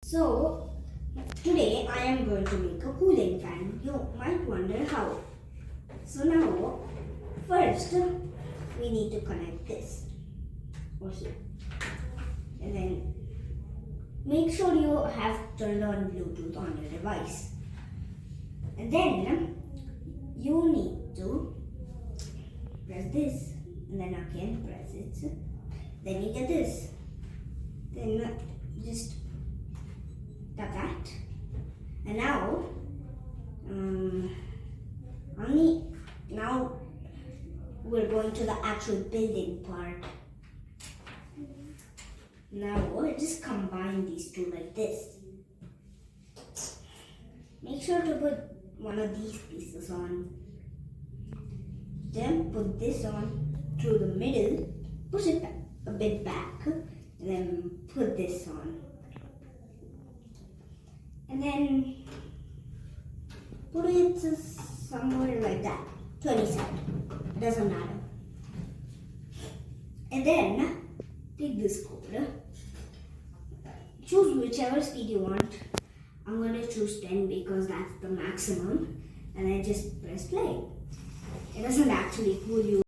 So, today I am going to make a cooling fan. You might wonder how. So now, first we need to connect this or here. And then make sure you have turned on Bluetooth on your device. And then you need to press this and then again press it. Then you get this. Then just tap that. And now now we're going to the actual building part. Now we'll just combine these two like this. Make sure to put one of these pieces on. Then put this on through the middle, push it a bit back, and then put this on. And then put it somewhere like that, 27. It doesn't matter. And then take this cord, choose whichever speed you want. I'm going to choose 10 because that's the maximum. And then just press play. It doesn't actually cool you.